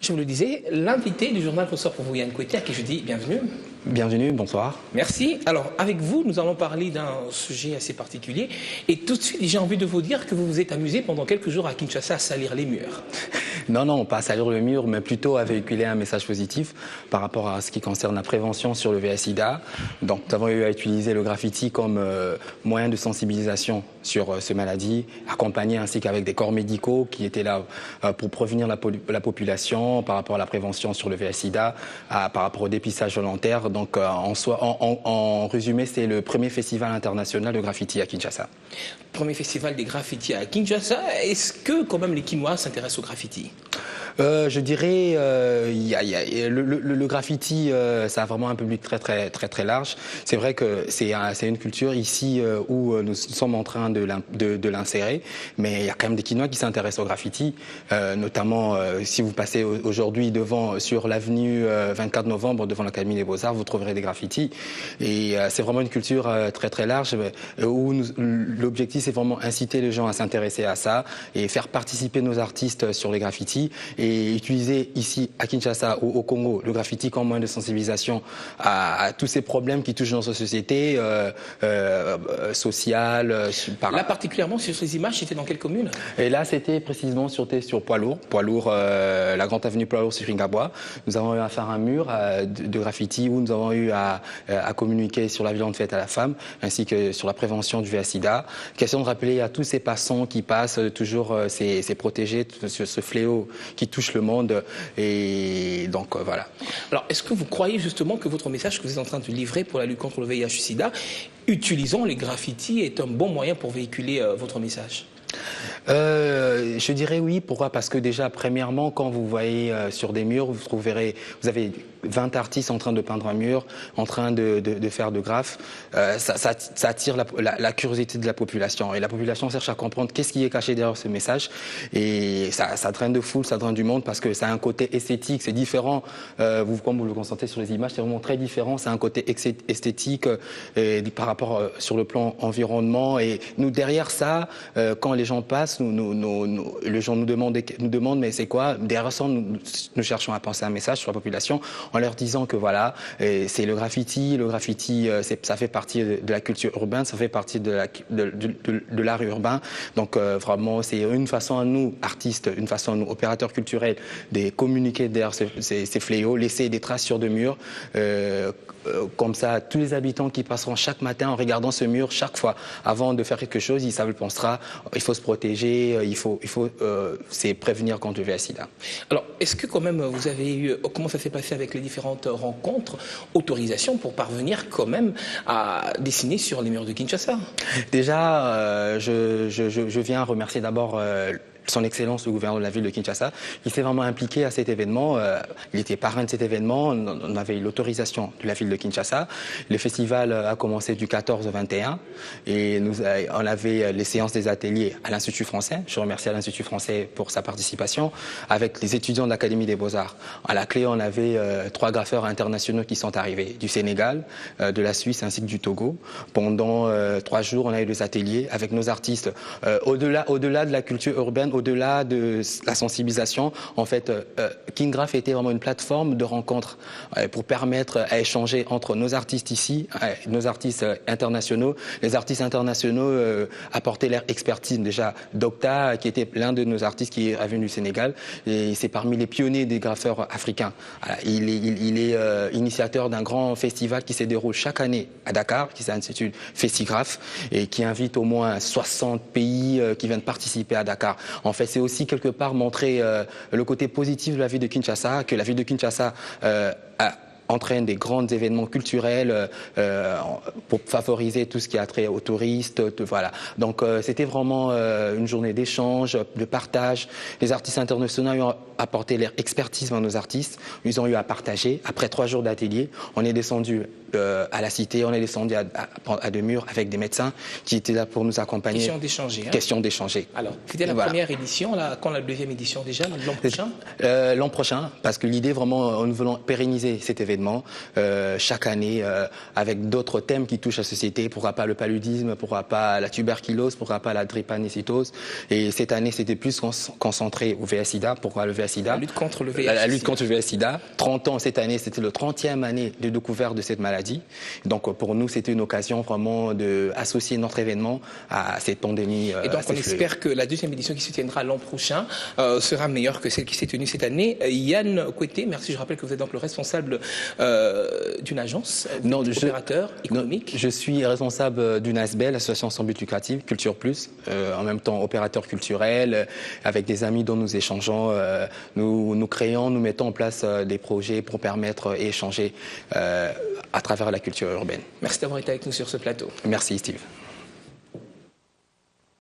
Je vous le disais, l'invité du journal Bonsoir pour vous, Yann Koueté, à qui je dis bienvenue. Bienvenue, bonsoir. Merci. Alors, avec vous, nous allons parler d'un sujet assez particulier. Et tout de suite, j'ai envie de vous dire que vous vous êtes amusé pendant quelques jours à Kinshasa à salir les murs. Non, pas à salir le mur, mais plutôt à véhiculer un message positif par rapport à ce qui concerne la prévention sur le VIH/SIDA. Donc, nous avons eu à utiliser le graffiti comme moyen de sensibilisation sur ces maladies, accompagné ainsi qu'avec des corps médicaux qui étaient là pour prévenir la population par rapport à la prévention sur le VIH/SIDA, par rapport au dépistage volontaire. Donc, en résumé, c'est le premier festival international de graffiti à Kinshasa. Premier festival des graffitis à Kinshasa. Est-ce que, quand même, les Kinois s'intéressent au graffiti? Je dirais, le graffiti, ça a vraiment un public très large. C'est vrai que c'est une culture ici où nous sommes en train de l'insérer, mais il y a quand même des Kinois qui s'intéressent au graffiti, notamment si vous passez aujourd'hui sur l'avenue 24 novembre devant l'Académie des Beaux-Arts, vous trouverez des graffitis. Et c'est vraiment une culture très large où l'objectif c'est vraiment inciter les gens à s'intéresser à ça et faire participer nos artistes sur les graffitis. Et utiliser ici à Kinshasa ou au Congo le graffiti comme moyen de sensibilisation à tous ces problèmes qui touchent notre société sociale. Là particulièrement sur ces images, c'était dans quelle commune? Et là c'était précisément sur Poids-Lourd, la grande avenue Poids-Lourd sur Ringabwa. Nous avons eu à faire un mur de graffiti où nous avons eu à communiquer sur la violence faite à la femme ainsi que sur la prévention du VIH/SIDA. Question de rappeler à tous ces passants qui passent toujours ces protégés sur ce fléau qui touche le monde, et donc voilà. Alors, est-ce que vous croyez justement que votre message que vous êtes en train de livrer pour la lutte contre le VIH/SIDA, utilisant les graffitis, est un bon moyen pour véhiculer votre message? Je dirais oui. Pourquoi? Parce que déjà, premièrement, quand vous voyez sur des murs, vous avez 20 artistes en train de peindre un mur, en train de faire de graphes. Ça attire la curiosité de la population. Et la population cherche à comprendre qu'est-ce qui est caché derrière ce message. Et ça draine de foule, ça draine du monde parce que ça a un côté esthétique. C'est différent. Comme vous le constatez sur les images, c'est vraiment très différent. C'est un côté esthétique par rapport sur le plan environnement. Et nous, derrière ça, quand les gens passent, les gens nous demandent mais c'est quoi? Derrière ça, nous cherchons à penser un message sur la population en leur disant que voilà, c'est le graffiti. Le graffiti, ça fait partie de la culture urbaine, ça fait partie de l'art urbain. Donc vraiment, c'est une façon à nous, artistes, une façon à nous, opérateurs culturels, de communiquer derrière ces fléaux, laisser des traces sur des murs. Comme ça, tous les habitants qui passeront chaque matin en regardant ce mur, chaque fois, avant de faire quelque chose, ils savent le pensera. Il faut se protéger, c'est prévenir contre le VIH/SIDA. Alors, est-ce que quand même vous avez eu, comment ça s'est passé avec les différentes rencontres, autorisations pour parvenir quand même à dessiner sur les murs de Kinshasa? Déjà, je viens remercier d'abord son Excellence, le gouverneur de la ville de Kinshasa, qui s'est vraiment impliqué à cet événement. Il était parrain de cet événement. On avait l'autorisation de la ville de Kinshasa. Le festival a commencé du 14 au 21 et on avait les séances des ateliers à l'Institut français. Je remercie à l'Institut français pour sa participation, avec les étudiants de l'Académie des Beaux-Arts. À la clé, on avait 3 graffeurs internationaux qui sont arrivés du Sénégal, de la Suisse ainsi que du Togo. Pendant 3 jours, on a eu des ateliers avec nos artistes. Au-delà de la culture urbaine, au-delà de la sensibilisation, en fait, Kingraph était vraiment une plateforme de rencontre pour permettre à échanger entre nos artistes ici, nos artistes internationaux. Les artistes internationaux apportaient leur expertise. Déjà, Docta, qui était l'un de nos artistes qui est venu du Sénégal, et c'est parmi les pionniers des graffeurs africains. Il est initiateur d'un grand festival qui se déroule chaque année à Dakar, qui s'intitule Festigraph, et qui invite au moins 60 pays qui viennent participer à Dakar. En fait, c'est aussi quelque part montrer le côté positif de la ville de Kinshasa, que la ville de Kinshasa entraîne des grands événements culturels pour favoriser tout ce qui a trait aux touristes. Voilà. Donc c'était vraiment une journée d'échange, de partage. Les artistes internationaux ont apporté leur expertise à nos artistes. Ils ont eu à partager. Après 3 jours d'atelier, on est descendu à la cité, on est descendu à Demure avec des médecins qui étaient là pour nous accompagner. Question d'échanger. Question d'échanger. Alors, c'était la première édition, quand la deuxième édition déjà, l'an prochain? L'an prochain, parce que l'idée vraiment, nous voulons pérenniser cet événement. événement chaque année avec d'autres thèmes qui touchent la société. Pourquoi pas le paludisme, pourquoi pas la tuberculose, pourquoi pas la drépanocytose. Et cette année, c'était plus concentré au VIH/SIDA. Pourquoi le VIH/SIDA? La lutte contre le VIH. La lutte contre le VIH/SIDA. 30 ans cette année, c'était le 30e année de découverte de cette maladie. Donc pour nous, c'était une occasion vraiment d'associer notre événement à cette pandémie. Et donc on espère que la deuxième édition qui se tiendra l'an prochain sera meilleure que celle qui s'est tenue cette année. Yann Kouété, merci. Je rappelle que vous êtes donc le responsable d'une agence, opérateur économique. Je suis responsable d'une ASBL, Association sans but lucratif, Culture Plus, en même temps opérateur culturel, avec des amis dont nous échangeons, nous créons, nous mettons en place des projets pour permettre et échanger à travers la culture urbaine. Merci d'avoir été avec nous sur ce plateau. Merci Steve.